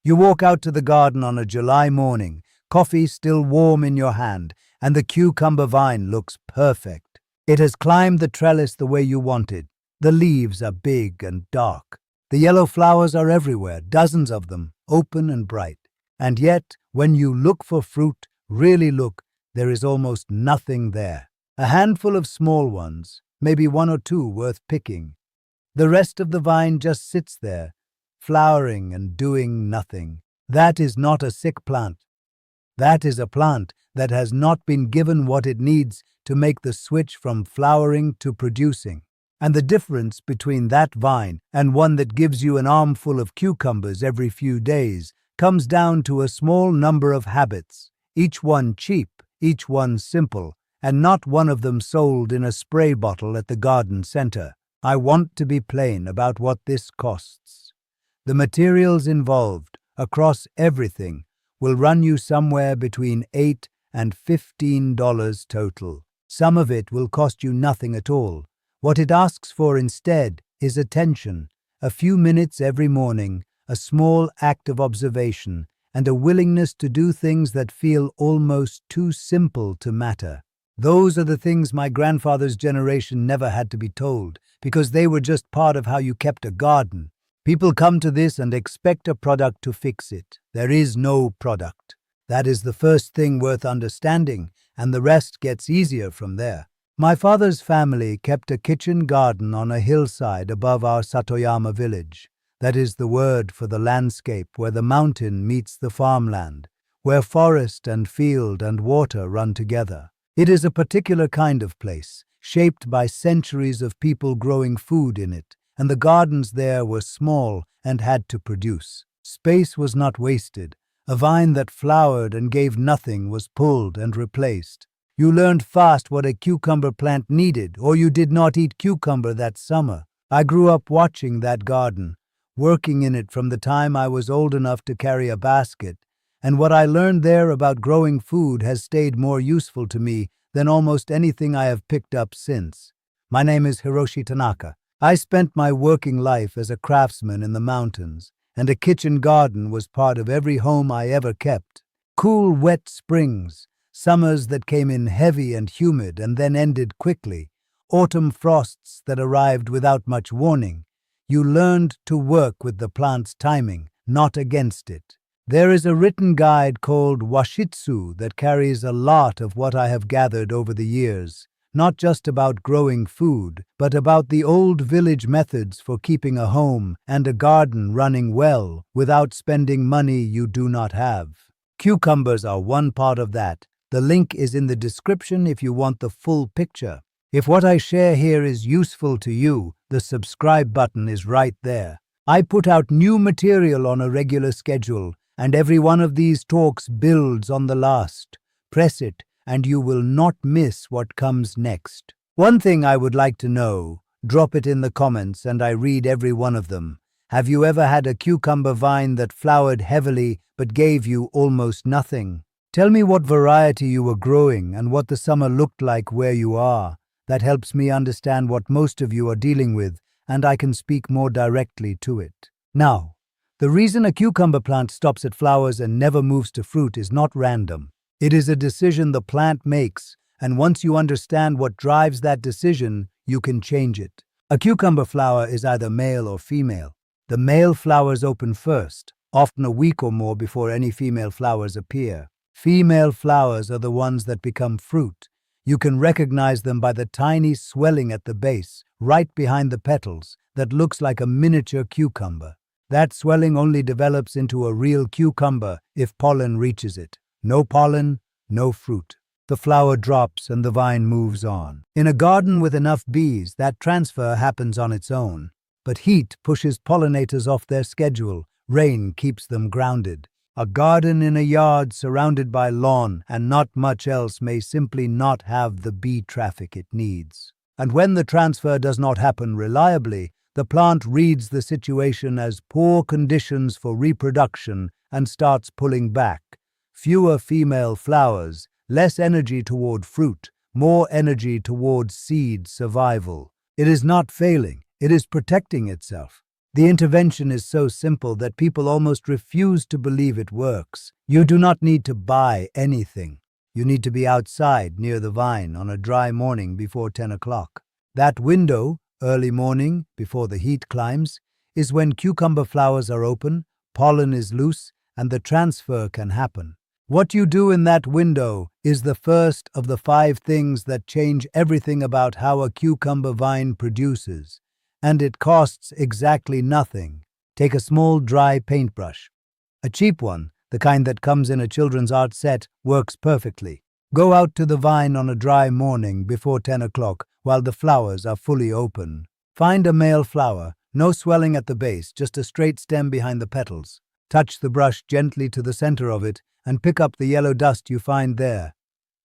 You walk out to the garden on a July morning, coffee still warm in your hand, and the cucumber vine looks perfect. It has climbed the trellis the way you wanted. The leaves are big and dark. The yellow flowers are everywhere, dozens of them, open and bright. And yet, when you look for fruit, really look, there is almost nothing there. A handful of small ones, maybe one or two worth picking. The rest of the vine just sits there, flowering and doing nothing. That is not a sick plant. That is a plant that has not been given what it needs to make the switch from flowering to producing. And the difference between that vine and one that gives you an armful of cucumbers every few days comes down to a small number of habits, each one cheap, each one simple, and not one of them sold in a spray bottle at the garden center. I want to be plain about what this costs. The materials involved, across everything, will run you somewhere between $8 and $15 total. Some of it will cost you nothing at all. What it asks for instead is attention, a few minutes every morning, a small act of observation, and a willingness to do things that feel almost too simple to matter. Those are the things my grandfather's generation never had to be told, because they were just part of how you kept a garden. People come to this and expect a product to fix it. There is no product. That is the first thing worth understanding, and the rest gets easier from there. My father's family kept a kitchen garden on a hillside above our Satoyama village. That is the word for the landscape where the mountain meets the farmland, where forest and field and water run together. It is a particular kind of place, shaped by centuries of people growing food in it, and the gardens there were small and had to produce. Space was not wasted. A vine that flowered and gave nothing was pulled and replaced. You learned fast what a cucumber plant needed, or you did not eat cucumber that summer. I grew up watching that garden, working in it from the time I was old enough to carry a basket, and what I learned there about growing food has stayed more useful to me than almost anything I have picked up since. My name is Hiroshi Tanaka. I spent my working life as a craftsman in the mountains, and a kitchen garden was part of every home I ever kept. Cool, wet springs, summers that came in heavy and humid and then ended quickly, autumn frosts that arrived without much warning. You learned to work with the plant's timing, not against it. There is a written guide called Washitsu that carries a lot of what I have gathered over the years, not just about growing food, but about the old village methods for keeping a home and a garden running well without spending money you do not have. Cucumbers are one part of that. The link is in the description if you want the full picture. If what I share here is useful to you, the subscribe button is right there. I put out new material on a regular schedule, and every one of these talks builds on the last. Press it, and you will not miss what comes next. One thing I would like to know, drop it in the comments and I read every one of them. Have you ever had a cucumber vine that flowered heavily but gave you almost nothing? Tell me what variety you were growing and what the summer looked like where you are. That helps me understand what most of you are dealing with, and I can speak more directly to it. Now, the reason a cucumber plant stops at flowers and never moves to fruit is not random. It is a decision the plant makes, and once you understand what drives that decision, you can change it. A cucumber flower is either male or female. The male flowers open first, often a week or more before any female flowers appear. Female flowers are the ones that become fruit. You can recognize them by the tiny swelling at the base, right behind the petals, that looks like a miniature cucumber. That swelling only develops into a real cucumber if pollen reaches it. No pollen, no fruit. The flower drops and the vine moves on. In a garden with enough bees, that transfer happens on its own. But heat pushes pollinators off their schedule. Rain keeps them grounded. A garden in a yard surrounded by lawn and not much else may simply not have the bee traffic it needs. And when the transfer does not happen reliably, the plant reads the situation as poor conditions for reproduction and starts pulling back. Fewer female flowers, less energy toward fruit, more energy toward seed survival. It is not failing, it is protecting itself. The intervention is so simple that people almost refuse to believe it works. You do not need to buy anything. You need to be outside near the vine on a dry morning before 10 o'clock. That window, early morning, before the heat climbs, is when cucumber flowers are open, pollen is loose, and the transfer can happen. What you do in that window is the first of the 5 things that change everything about how a cucumber vine produces. And it costs exactly nothing. Take a small dry paintbrush. A cheap one, the kind that comes in a children's art set, works perfectly. Go out to the vine on a dry morning before 10 o'clock while the flowers are fully open. Find a male flower, no swelling at the base, just a straight stem behind the petals. Touch the brush gently to the center of it and pick up the yellow dust you find there.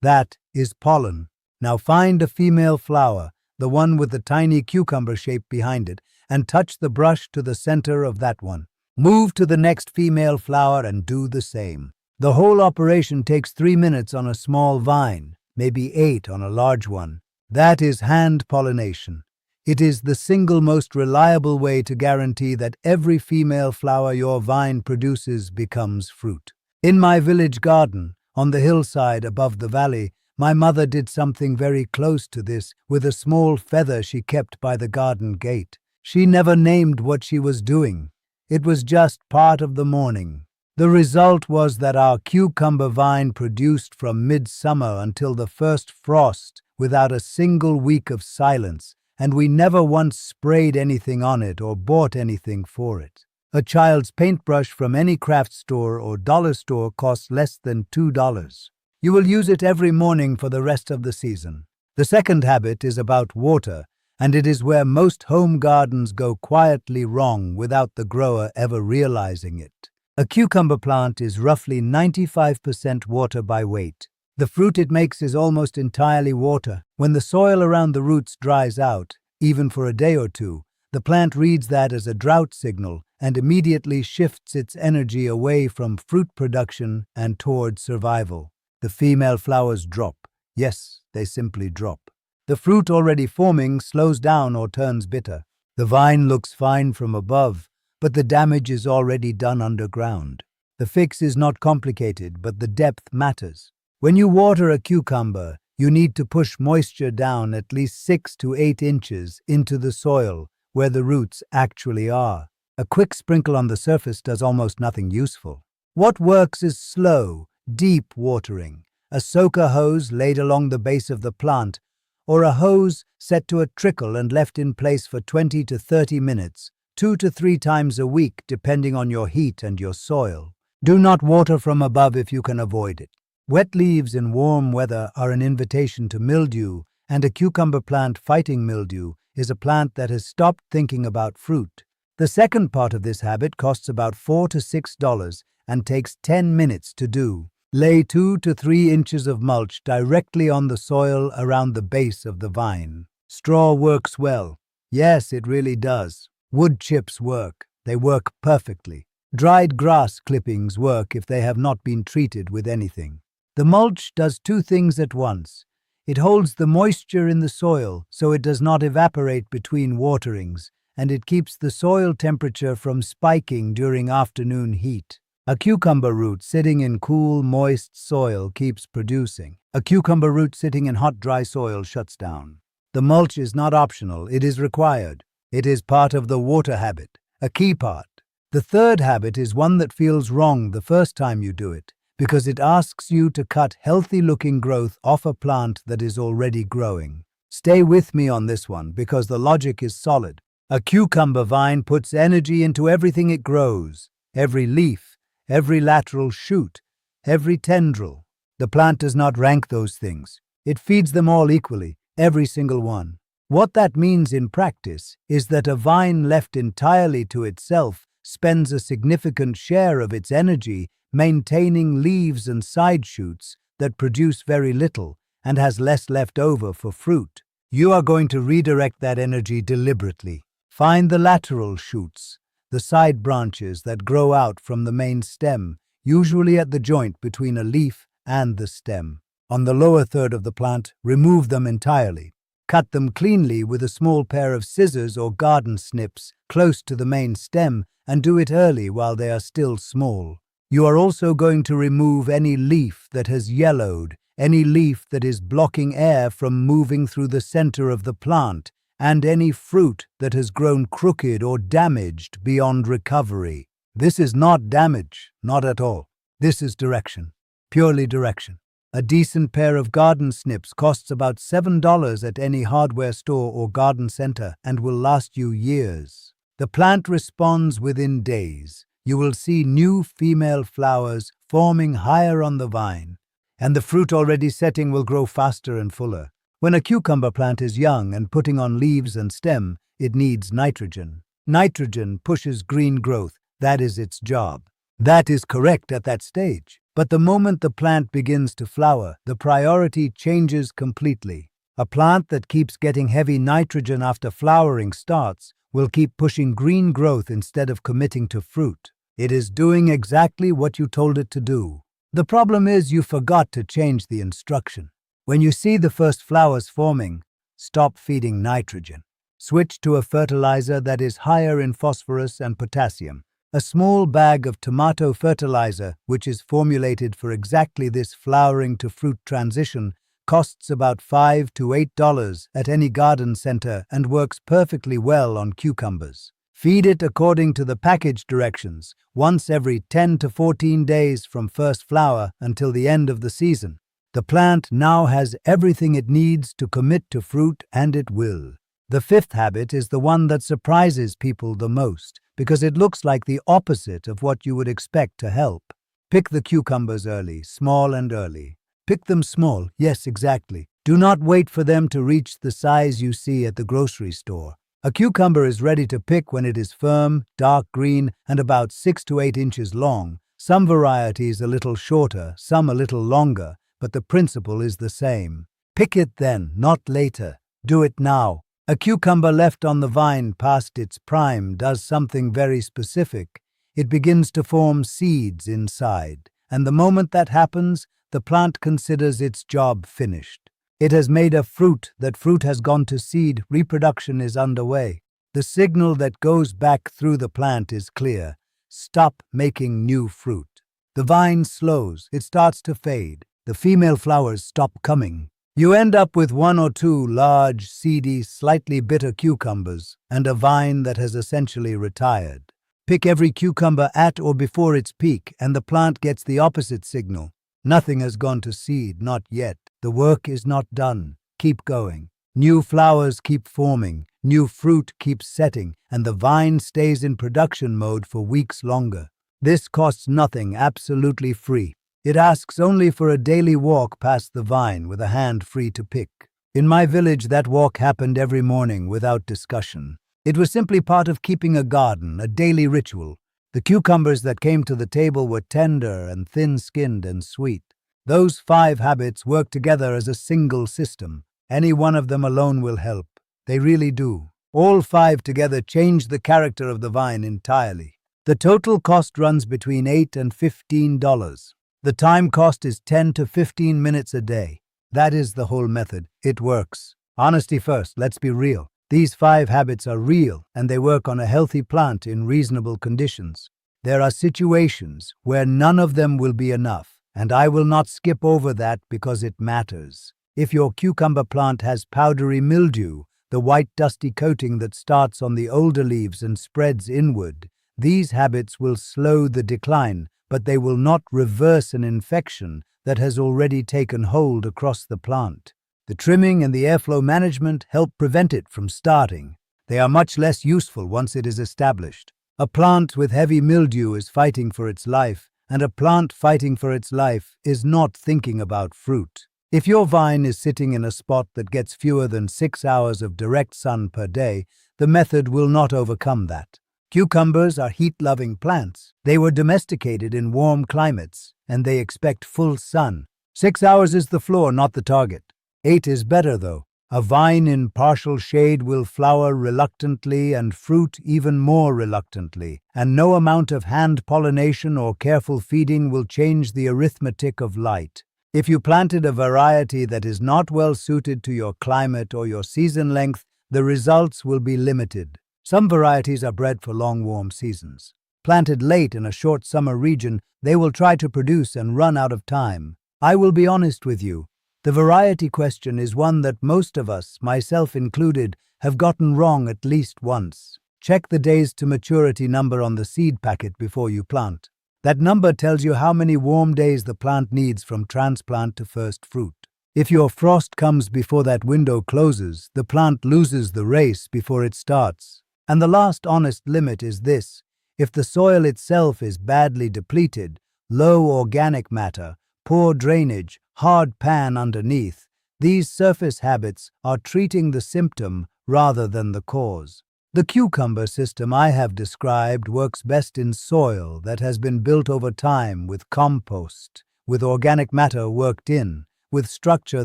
That is pollen. Now find a female flower, the one with the tiny cucumber shape behind it, and touch the brush to the center of that one. Move to the next female flower and do the same. The whole operation takes 3 minutes on a small vine, maybe 8 on a large one. That is hand pollination. It is the single most reliable way to guarantee that every female flower your vine produces becomes fruit. In my village garden, on the hillside above the valley, my mother did something very close to this with a small feather she kept by the garden gate. She never named what she was doing. It was just part of the morning. The result was that our cucumber vine produced from midsummer until the first frost without a single week of silence, and we never once sprayed anything on it or bought anything for it. A child's paintbrush from any craft store or dollar store costs less than $2. You will use it every morning for the rest of the season. The second habit is about water, and it is where most home gardens go quietly wrong without the grower ever realizing it. A cucumber plant is roughly 95% water by weight. The fruit it makes is almost entirely water. When the soil around the roots dries out, even for a day or two, the plant reads that as a drought signal and immediately shifts its energy away from fruit production and toward survival. The female flowers drop. Yes, they simply drop. The fruit already forming slows down or turns bitter. The vine looks fine from above, but the damage is already done underground. The fix is not complicated, but the depth matters. When you water a cucumber, you need to push moisture down at least 6 to 8 inches into the soil where the roots actually are. A quick sprinkle on the surface does almost nothing useful. What works is slow, deep watering, a soaker hose laid along the base of the plant, or a hose set to a trickle and left in place for 20 to 30 minutes, 2 to 3 times a week depending on your heat and your soil. Do not water from above if you can avoid it. Wet leaves in warm weather are an invitation to mildew, and a cucumber plant fighting mildew is a plant that has stopped thinking about fruit. The second part of this habit costs about $4 to $6 and takes 10 minutes to do. Lay 2 to 3 inches of mulch directly on the soil around the base of the vine. Straw works well. Yes, it really does. Wood chips work. They work perfectly. Dried grass clippings work if they have not been treated with anything. The mulch does 2 things at once. It holds the moisture in the soil so it does not evaporate between waterings, and it keeps the soil temperature from spiking during afternoon heat. A cucumber root sitting in cool, moist soil keeps producing. A cucumber root sitting in hot, dry soil shuts down. The mulch is not optional, it is required. It is part of the water habit, a key part. The third habit is one that feels wrong the first time you do it, because it asks you to cut healthy-looking growth off a plant that is already growing. Stay with me on this one because the logic is solid. A cucumber vine puts energy into everything it grows, every leaf, every lateral shoot, every tendril. The plant does not rank those things. It feeds them all equally, every single one. What that means in practice is that a vine left entirely to itself spends a significant share of its energy maintaining leaves and side shoots that produce very little and has less left over for fruit. You are going to redirect that energy deliberately. Find the lateral shoots, the side branches that grow out from the main stem, usually at the joint between a leaf and the stem. On the lower third of the plant, remove them entirely. Cut them cleanly with a small pair of scissors or garden snips close to the main stem, and do it early while they are still small. You are also going to remove any leaf that has yellowed, any leaf that is blocking air from moving through the center of the plant, and any fruit that has grown crooked or damaged beyond recovery. This is not damage, not at all. This is direction, purely direction. A decent pair of garden snips costs about $7 at any hardware store or garden center and will last you years. The plant responds within days. You will see new female flowers forming higher on the vine, and the fruit already setting will grow faster and fuller. When a cucumber plant is young and putting on leaves and stem, it needs nitrogen. Nitrogen pushes green growth. That is its job. That is correct at that stage. But the moment the plant begins to flower, the priority changes completely. A plant that keeps getting heavy nitrogen after flowering starts will keep pushing green growth instead of committing to fruit. It is doing exactly what you told it to do. The problem is you forgot to change the instruction. When you see the first flowers forming, stop feeding nitrogen. Switch to a fertilizer that is higher in phosphorus and potassium. A small bag of tomato fertilizer, which is formulated for exactly this flowering to fruit transition, costs about $5 to $8 at any garden center and works perfectly well on cucumbers. Feed it according to the package directions, once every 10 to 14 days from first flower until the end of the season. The plant now has everything it needs to commit to fruit, and it will. The fifth habit is the one that surprises people the most, because it looks like the opposite of what you would expect to help. Pick the cucumbers early, small and early. Pick them small, yes, exactly. Do not wait for them to reach the size you see at the grocery store. A cucumber is ready to pick when it is firm, dark green, and about 6 to 8 inches long. Some varieties a little shorter, some a little longer, but the principle is the same. Pick it then, not later. Do it now. A cucumber left on the vine past its prime does something very specific. It begins to form seeds inside, and the moment that happens, the plant considers its job finished. It has made a fruit. That fruit has gone to seed. Reproduction is underway. The signal that goes back through the plant is clear. Stop making new fruit. The vine slows. It starts to fade. The female flowers stop coming. You end up with 1 or 2 large, seedy, slightly bitter cucumbers and a vine that has essentially retired. Pick every cucumber at or before its peak, and the plant gets the opposite signal. Nothing has gone to seed, not yet. The work is not done. Keep going. New flowers keep forming, new fruit keeps setting, and the vine stays in production mode for weeks longer. This costs nothing, absolutely free. It asks only for a daily walk past the vine with a hand free to pick. In my village, that walk happened every morning without discussion. It was simply part of keeping a garden, a daily ritual. The cucumbers that came to the table were tender and thin-skinned and sweet. Those 5 habits work together as a single system. Any one of them alone will help. They really do. All 5 together change the character of the vine entirely. The total cost runs between $8 and $15. The time cost is 10 to 15 minutes a day. That is the whole method. It works. Honesty first, let's be real. These 5 habits are real, and they work on a healthy plant in reasonable conditions. There are situations where none of them will be enough, and I will not skip over that because it matters. If your cucumber plant has powdery mildew, the white dusty coating that starts on the older leaves and spreads inward, these habits will slow the decline, but they will not reverse an infection that has already taken hold across the plant. The trimming and the airflow management help prevent it from starting. They are much less useful once it is established. A plant with heavy mildew is fighting for its life, and a plant fighting for its life is not thinking about fruit. If your vine is sitting in a spot that gets fewer than 6 hours of direct sun per day, the method will not overcome that. Cucumbers are heat-loving plants. They were domesticated in warm climates, and they expect full sun. 6 hours is the floor, not the target. 8 is better, though. A vine in partial shade will flower reluctantly and fruit even more reluctantly, and no amount of hand pollination or careful feeding will change the arithmetic of light. If you planted a variety that is not well suited to your climate or your season length, the results will be limited. Some varieties are bred for long warm seasons. Planted late in a short summer region, they will try to produce and run out of time. I will be honest with you. The variety question is one that most of us, myself included, have gotten wrong at least once. Check the days to maturity number on the seed packet before you plant. That number tells you how many warm days the plant needs from transplant to first fruit. If your frost comes before that window closes, the plant loses the race before it starts. And the last honest limit is this: if the soil itself is badly depleted, low organic matter, poor drainage, hard pan underneath, these surface habits are treating the symptom rather than the cause. The cucumber system I have described works best in soil that has been built over time with compost, with organic matter worked in, with structure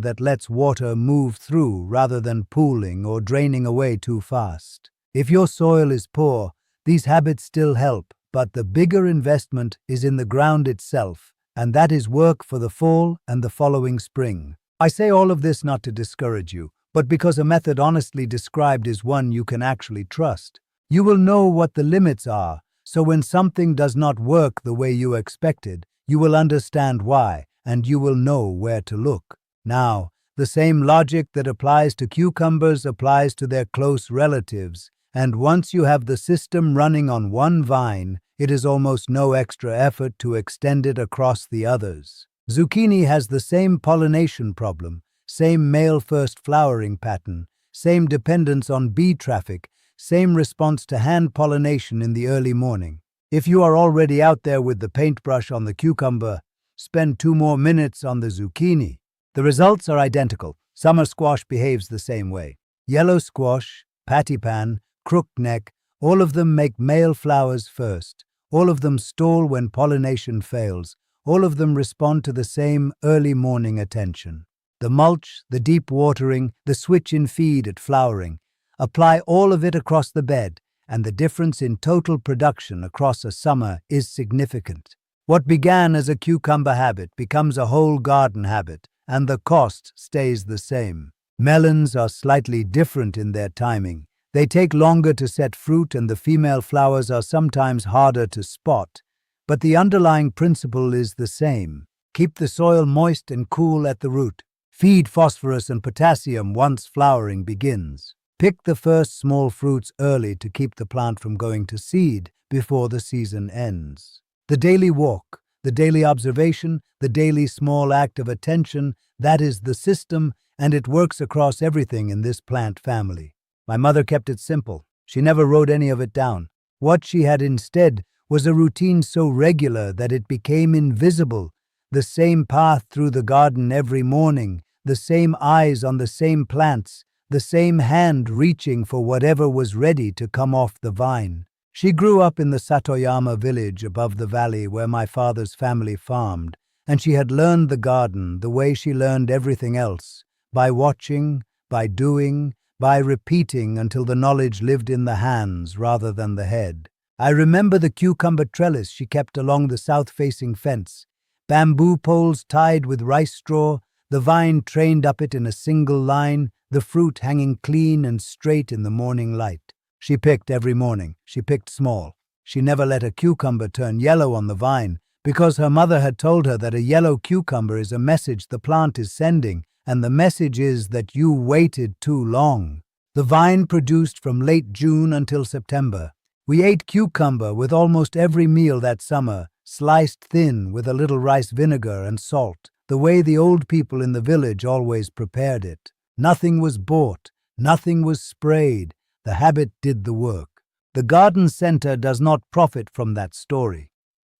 that lets water move through rather than pooling or draining away too fast. If your soil is poor, these habits still help, but the bigger investment is in the ground itself, and that is work for the fall and the following spring. I say all of this not to discourage you, but because a method honestly described is one you can actually trust. You will know what the limits are, so when something does not work the way you expected, you will understand why, and you will know where to look. Now, the same logic that applies to cucumbers applies to their close relatives, and once you have the system running on one vine, it is almost no extra effort to extend it across the others. Zucchini has the same pollination problem, same male first flowering pattern, same dependence on bee traffic, same response to hand pollination in the early morning. If you are already out there with the paintbrush on the cucumber, spend 2 more minutes on the zucchini. The results are identical. Summer squash behaves the same way. Yellow squash, pattypan, crookneck, all of them make male flowers first. All of them stall when pollination fails. All of them respond to the same early morning attention. The mulch, the deep watering, the switch in feed at flowering. Apply all of it across the bed, and the difference in total production across a summer is significant. What began as a cucumber habit becomes a whole garden habit, and the cost stays the same. Melons are slightly different in their timing. They take longer to set fruit, and the female flowers are sometimes harder to spot. But the underlying principle is the same. Keep the soil moist and cool at the root. Feed phosphorus and potassium once flowering begins. Pick the first small fruits early to keep the plant from going to seed before the season ends. The daily walk, the daily observation, the daily small act of attention, that is the system, and it works across everything in this plant family. My mother kept it simple. She never wrote any of it down. What she had instead was a routine so regular that it became invisible. The same path through the garden every morning, the same eyes on the same plants, the same hand reaching for whatever was ready to come off the vine. She grew up in the Satoyama village above the valley where my father's family farmed, and she had learned the garden the way she learned everything else, by watching, by doing, by repeating until the knowledge lived in the hands rather than the head. I remember the cucumber trellis she kept along the south-facing fence, bamboo poles tied with rice straw, the vine trained up it in a single line, the fruit hanging clean and straight in the morning light. She picked every morning. She picked small. She never let a cucumber turn yellow on the vine, because her mother had told her that a yellow cucumber is a message the plant is sending, and the message is that you waited too long. The vine produced from late June until September. We ate cucumber with almost every meal that summer, sliced thin with a little rice vinegar and salt, the way the old people in the village always prepared it. Nothing was bought, nothing was sprayed. The habit did the work. The garden center does not profit from that story.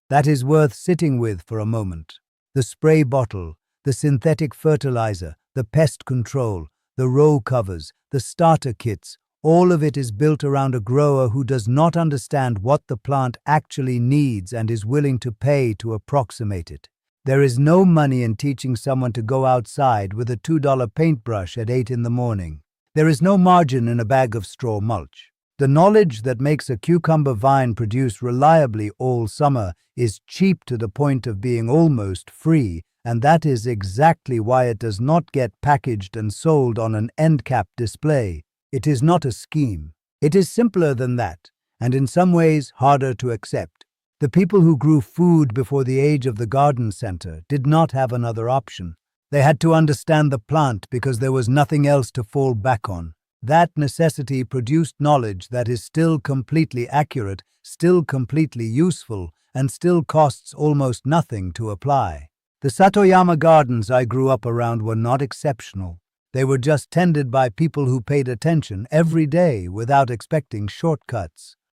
That is worth sitting with for a moment. The spray bottle, the synthetic fertilizer, the pest control, the row covers, the starter kits, all of it is built around a grower who does not understand what the plant actually needs and is willing to pay to approximate it. There is no money in teaching someone to go outside with a $2 paintbrush at 8 in the morning. There is no margin in a bag of straw mulch. The knowledge that makes a cucumber vine produce reliably all summer is cheap to the point of being almost free, and that is exactly why it does not get packaged and sold on an end cap display. It is not a scheme. It is simpler than that, and in some ways harder to accept. The people who grew food before the age of the garden center did not have another option. They had to understand the plant because there was nothing else to fall back on. That necessity produced knowledge that is still completely accurate, still completely useful, and still costs almost nothing to apply. The Satoyama gardens I grew up around were not exceptional. They were just tended by people who paid attention every day without expecting shortcuts.